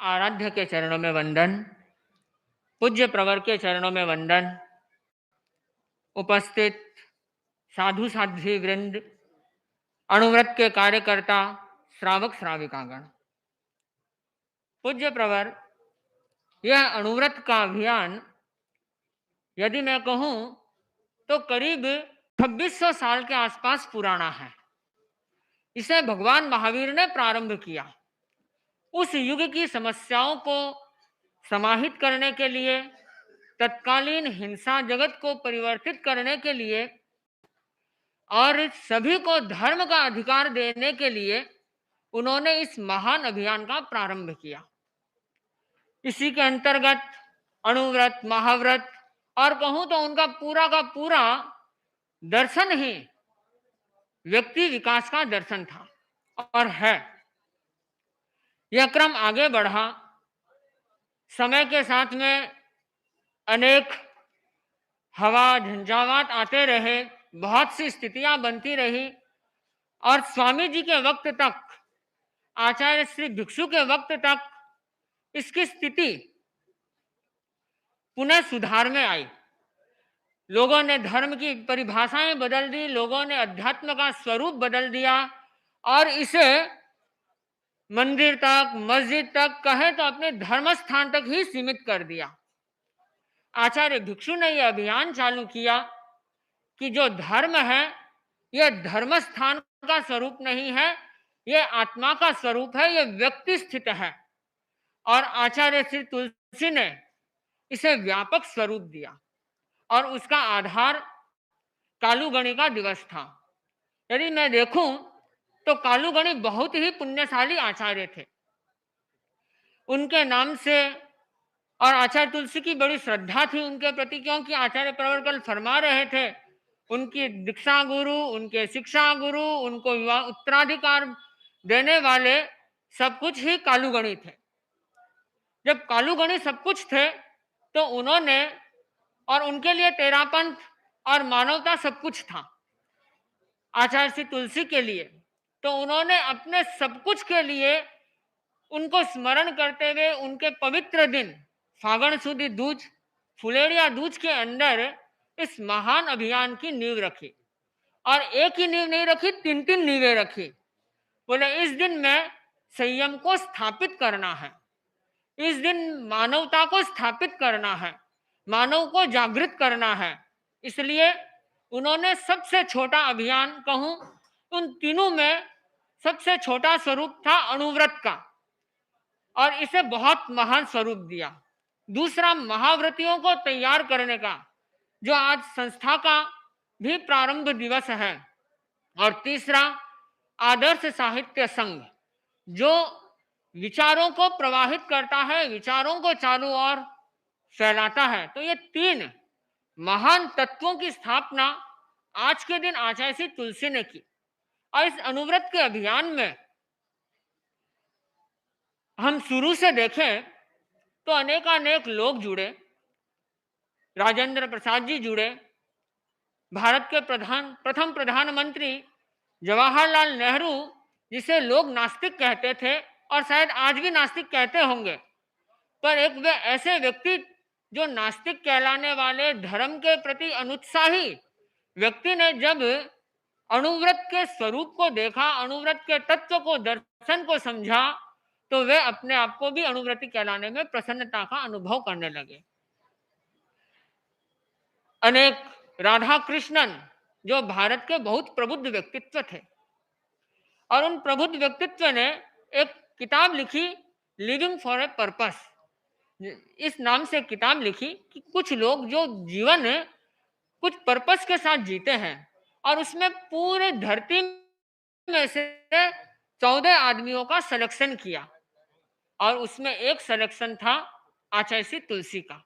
आराध्य के चरणों में वंदन, पूज्य प्रवर के चरणों में वंदन, उपस्थित साधु साध्वी वृंद, अणुव्रत के कार्यकर्ता, श्रावक श्राविकागण। पूज्य प्रवर, यह अणुव्रत का अभियान यदि मैं कहूं तो करीब 2600 साल के आसपास पुराना है। इसे भगवान महावीर ने प्रारंभ किया। उस युग की समस्याओं को समाहित करने के लिए, तत्कालीन हिंसा जगत को परिवर्तित करने के लिए और सभी को धर्म का अधिकार देने के लिए उन्होंने इस महान अभियान का प्रारंभ किया। इसी के अंतर्गत अणुव्रत, महाव्रत और कहूं तो उनका पूरा का पूरा दर्शन ही व्यक्ति विकास का दर्शन था और है। यह क्रम आगे बढ़ा। समय के साथ में अनेक हवा झंझावात आते रहे, बहुत सी स्थितियां बनती रही और स्वामी जी के वक्त तक, आचार्य श्री भिक्षु के वक्त तक इसकी स्थिति पुनः सुधार में आई। लोगों ने धर्म की परिभाषाएं बदल दी, लोगों ने अध्यात्म का स्वरूप बदल दिया और इसे मंदिर तक, मस्जिद तक, कहे तो अपने धर्म स्थान तक ही सीमित कर दिया। आचार्य भिक्षु ने यह अभियान चालू किया कि जो धर्म है यह धर्म स्थान का स्वरूप नहीं है, यह आत्मा का स्वरूप है, यह व्यक्ति स्थित है। और आचार्य श्री तुलसी ने इसे व्यापक स्वरूप दिया और उसका आधार कालुगणी का दिवस था। यदि मैं देखूं तो कालुगणी बहुत ही पुण्यशाली आचार्य थे। उनके नाम से और आचार्य तुलसी की बड़ी श्रद्धा थी उनके प्रति, क्योंकि आचार्य प्रवर कल फरमा रहे थे उनकी दीक्षा गुरु, उनके शिक्षा गुरु, उनको उत्तराधिकार देने वाले सब कुछ ही कालुगणी थे। जब कालुगणी सब कुछ थे तो उन्होंने, और उनके लिए तेरापंथ और मानवता सब कुछ था आचार्य श्री तुलसी के लिए, तो उन्होंने अपने सब कुछ के लिए उनको स्मरण करते हुए उनके पवित्र दिन फागण सुदी दूज, फुलेड़िया दूज के अंदर इस महान अभियान की नींव रखी। और एक ही नींव नहीं रखी, 3-3 नींवें रखी। बोले इस दिन में संयम को स्थापित करना है, इस दिन मानवता को स्थापित करना है, मानव को जागृत करना है। इसलिए उन्होंने सबसे छोटा अभियान कहूं, उन तीनों में सबसे छोटा स्वरूप था अणुव्रत का और इसे बहुत महान स्वरूप दिया। दूसरा महाव्रतियों को तैयार करने का, जो आज संस्था का भी प्रारंभ दिवस है। और तीसरा आदर्श साहित्य संघ, जो विचारों को प्रवाहित करता है, विचारों को चारों ओर फैलाता है। तो ये 3 महान तत्वों की स्थापना आज के दिन आचार्य श्री तुलसी ने की। और इस अणुव्रत के अभियान में हम शुरू से देखें तो अनेकानेक लोग जुड़े। राजेंद्र प्रसाद जी जुड़े, भारत के प्रथम प्रधानमंत्री जवाहरलाल नेहरू, जिसे लोग नास्तिक कहते थे और शायद आज भी नास्तिक कहते होंगे, पर एक वे ऐसे व्यक्ति जो नास्तिक कहलाने वाले धर्म के प्रति अनुत्साही व्यक्ति ने जब अणुव्रत के स्वरूप को देखा, अणुव्रत के तत्व को, दर्शन को समझा, तो वे अपने आप को भी अणुव्रती कहलाने में प्रसन्नता का अनुभव करने लगे। अनेक राधा कृष्णन, जो भारत के बहुत प्रबुद्ध व्यक्तित्व थे, और उन प्रबुद्ध व्यक्तित्व ने एक किताब लिखी, लिविंग फॉर ए पर्पस, इस नाम से किताब लिखी कि कुछ लोग जो जीवन कुछ पर्पस के साथ जीते हैं, और उसमें पूरे धरती में से 14 आदमियों का सिलेक्शन किया और उसमें एक सिलेक्शन था आचार्य श्री तुलसी का।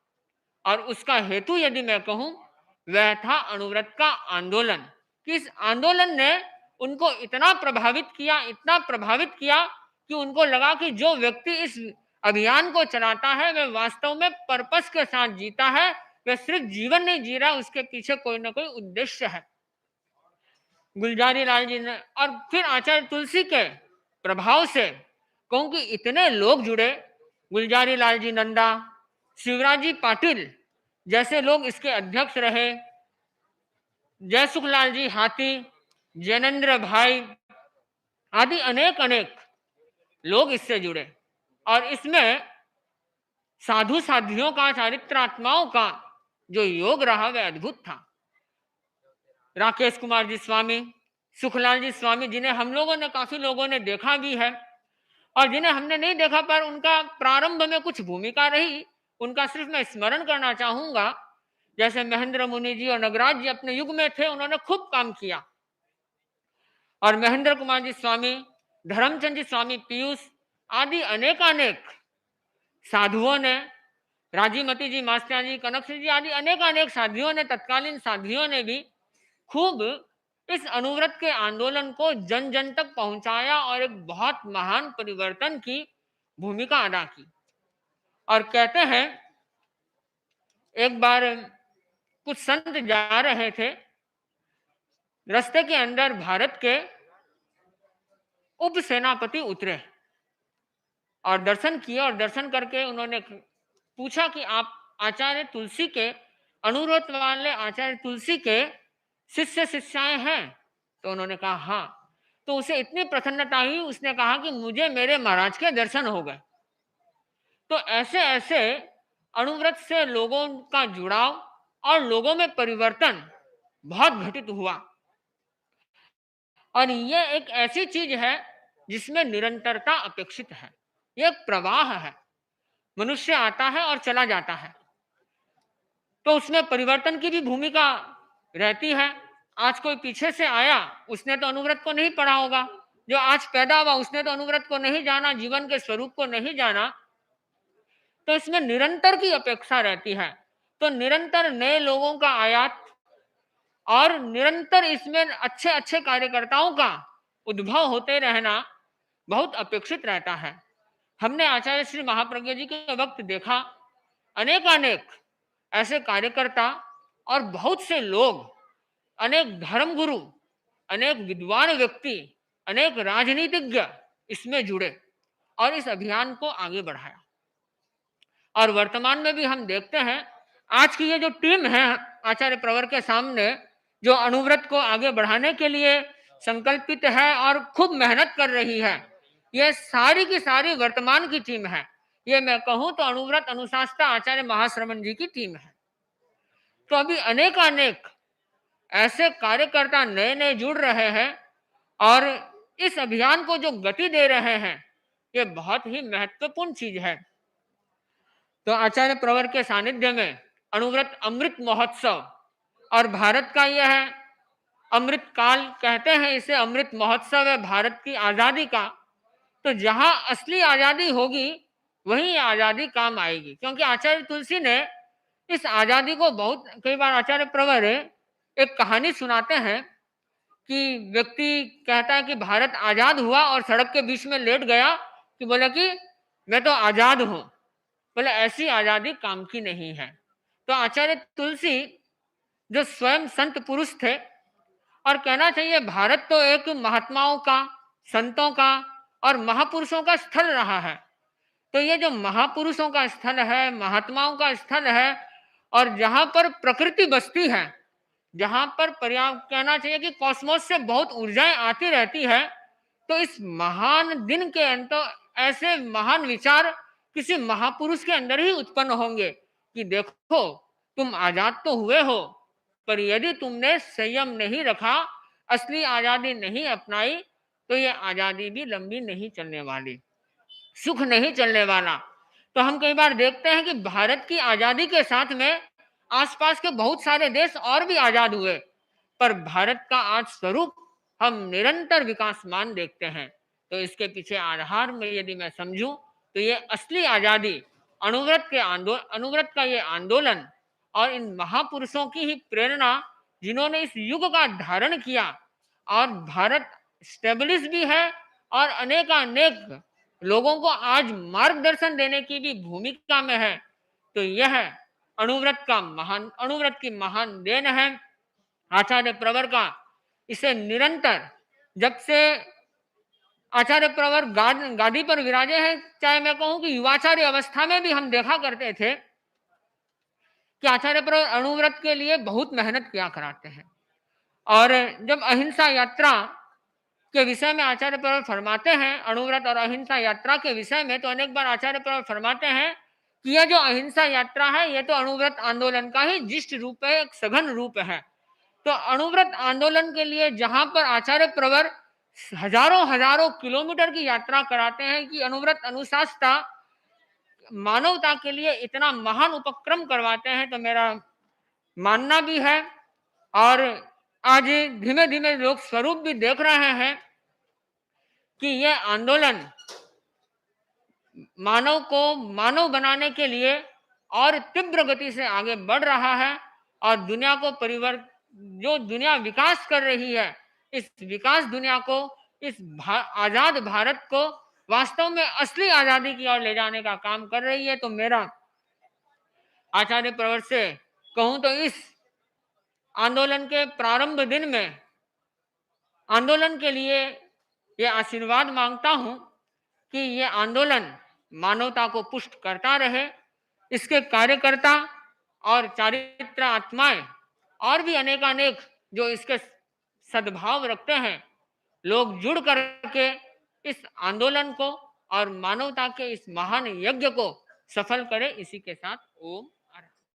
और उसका हेतु यदि मैं कहूं, वह था अणुव्रत का आंदोलन। कि इस आंदोलन ने उनको इतना प्रभावित किया, इतना प्रभावित किया कि उनको लगा कि जो व्यक्ति इस अभियान को चलाता है वह वास्तव में पर्पस के साथ जीता है, वह सिर्फ जीवन नहीं जी रहा, उसके पीछे कोई ना कोई उद्देश्य है। गुलजारी लाल जी ने, और फिर आचार्य तुलसी के प्रभाव से कहूं कि इतने लोग जुड़े गुलजारी लाल जी नंदा, शिवराज जी पाटिल जैसे लोग इसके अध्यक्ष रहे, जयसुखलाल जी हाथी, जैनेन्द्र भाई आदि अनेक अनेक लोग इससे जुड़े। और इसमें साधु साध्वियों का, चारित्रात्माओं का जो योग रहा वह अद्भुत था। राकेश कुमार जी स्वामी, सुखलाल जी स्वामी, जिन्हें हम लोगों ने, काफी लोगों ने देखा भी है, और जिन्हें हमने नहीं देखा पर उनका प्रारंभ में कुछ भूमिका रही, उनका सिर्फ मैं स्मरण करना चाहूंगा। जैसे महेंद्र मुनि जी और नगराज जी अपने युग में थे, उन्होंने खूब काम किया। और महेंद्र कुमार जी स्वामी, धर्मचंद जी स्वामी पीयूष आदि अनेकानेक साधुओं ने, राजीमती जी, मास्टर जी, कनक सिंह जी आदि अनेक अनेक साधुओं ने, तत्कालीन साधुओं ने भी खूब इस अनुव्रत के आंदोलन को जन जन तक पहुंचाया और एक बहुत महान परिवर्तन की भूमिका अदा की। और कहते हैं एक बार कुछ संत जा रहे थे, रास्ते के अंदर भारत के उप सेनापति उतरे और दर्शन किए, और दर्शन करके उन्होंने पूछा कि आप आचार्य तुलसी के, अनुरोध वाले आचार्य तुलसी के शिष्य शिष्याएं हैं? तो उन्होंने कहा हाँ। तो उसे इतनी प्रसन्नता हुई, उसने कहा कि मुझे मेरे महाराज के दर्शन हो गए। तो ऐसे ऐसे अनुव्रत से लोगों का जुड़ाव और लोगों में परिवर्तन बहुत घटित हुआ। और ये एक ऐसी चीज है जिसमें निरंतरता अपेक्षित है। ये एक प्रवाह है, मनुष्य आता है और चला जाता है, तो उसमें परिवर्तन की भी भूमिका रहती है। आज कोई पीछे से आया, उसने तो अनुव्रत को नहीं पढ़ा होगा। जो आज पैदा हुआ, उसने तो अनुव्रत को नहीं जाना, जीवन के स्वरूप को नहीं जाना। तो इसमें निरंतर की अपेक्षा रहती है। तो निरंतर नए लोगों का आयात और निरंतर इसमें अच्छे अच्छे कार्यकर्ताओं का उद्भव होते रहना बहुत अपेक्षित रहता है। हमने आचार्य श्री महाप्रज्ञ जी के वक्त देखा, अनेक ऐसे कार्यकर्ता और बहुत से लोग, अनेक धर्मगुरु, अनेक विद्वान व्यक्ति, अनेक राजनीतिज्ञ इसमें जुड़े और इस अभियान को आगे बढ़ाया। और वर्तमान में भी हम देखते हैं, आज की ये जो टीम है आचार्य प्रवर के सामने, जो अनुव्रत को आगे बढ़ाने के लिए संकल्पित है और खूब मेहनत कर रही है, ये सारी की सारी वर्तमान की टीम है। ये मैं कहूं तो अनुव्रत अनुशासता आचार्य महाश्रमण जी की टीम है। तो अभी अनेक ऐसे कार्यकर्ता नए नए जुड़ रहे हैं और इस अभियान को जो गति दे रहे हैं, ये बहुत ही महत्वपूर्ण चीज है। तो आचार्य प्रवर के सानिध्य में अनुव्रत अमृत महोत्सव, और भारत का यह है अमृत काल, कहते हैं इसे, अमृत महोत्सव है भारत की आजादी का। तो जहां असली आजादी होगी वहीं आजादी काम आएगी, क्योंकि आचार्य तुलसी ने इस आजादी को बहुत, कई बार आचार्य प्रवर एक कहानी सुनाते हैं कि व्यक्ति कहता है कि भारत आजाद हुआ और सड़क के बीच में लेट गया कि बोला कि मैं तो आजाद हूं। बोले ऐसी आजादी काम की नहीं है। तो आचार्य तुलसी जो स्वयं संत पुरुष थे, और कहना चाहिए भारत तो एक महात्माओं का, संतों का और महापुरुषों का स्थल रहा है। तो ये जो महापुरुषों का स्थल है, महात्माओं का स्थल है, और जहां पर प्रकृति बसती है, जहां पर पर्यावरण, कहना चाहिए कि कॉस्मोस से बहुत ऊर्जाएं आती रहती है, तो इस महान दिन के अंत ऐसे महान विचार किसी महापुरुष के अंदर ही उत्पन्न होंगे कि देखो तुम आजाद तो हुए हो, पर यदि तुमने संयम नहीं रखा, असली आजादी नहीं अपनाई, तो ये आजादी भी लंबी नहीं चलने वाली, सुख नहीं चलने वाला। तो हम कई बार देखते हैं कि भारत की आजादी के साथ में आसपास के बहुत सारे देश और भी आजाद हुए, पर भारत का आज स्वरूप हम निरंतर विकासमान देखते हैं। तो इसके पीछे आधार में यदि मैं समझूं तो ये असली आजादी अनुव्रत का ये आंदोलन और इन महापुरुषों की ही प्रेरणा, जिन्होंने इस युग का धारण किया, और भारत स्टेबलिश भी है और अनेक लोगों को आज मार्गदर्शन देने की भी भूमिका में है। तो यह अनुव्रत की महान देन है आचार्य प्रवर का। इसे निरंतर, जब से आचार्य प्रवर गादी पर विराजे हैं। चाहे मैं कहूं कि युवाचार्य अवस्था में भी हम देखा करते थे कि आचार्य प्रवर अणुव्रत के लिए बहुत मेहनत किया कराते हैं। और जब अहिंसा यात्रा के विषय में आचार्य प्रवर फरमाते हैं, अणुव्रत और अहिंसा यात्रा के विषय में, तो अनेक बार आचार्य प्रवर फरमाते हैं कि यह जो अहिंसा यात्रा है ये तो अणुव्रत आंदोलन का ही जिष्ट रूप है, एक सघन रूप है। तो अणुव्रत आंदोलन के लिए जहां पर आचार्य प्रवर हजारों हजारों किलोमीटर की यात्रा कराते हैं कि अणुव्रत अनुशासता मानवता के लिए इतना महान उपक्रम करवाते हैं, तो मेरा मानना भी है और आज धीमे धीमे लोग स्वरूप भी देख रहे हैं कि यह आंदोलन मानव को मानव बनाने के लिए और तीव्र गति से आगे बढ़ रहा है और दुनिया को जो दुनिया विकास कर रही है, इस विकास दुनिया को, इस आजाद भारत को वास्तव में असली आजादी की ओर ले जाने का काम कर रही है। तो मेरा आचार्य प्रवर से कहूं तो इस आंदोलन के प्रारंभ दिन में आंदोलन के लिए यह आशीर्वाद मांगता हूं कि यह आंदोलन मानवता को पुष्ट करता रहे, इसके कार्यकर्ता और चारित्र आत्माएं और भी अनेकानेक जो इसके सद्भाव रखते हैं, लोग जुड़ करके इस आंदोलन को और मानवता के इस महान यज्ञ को सफल करें। इसी के साथ ओम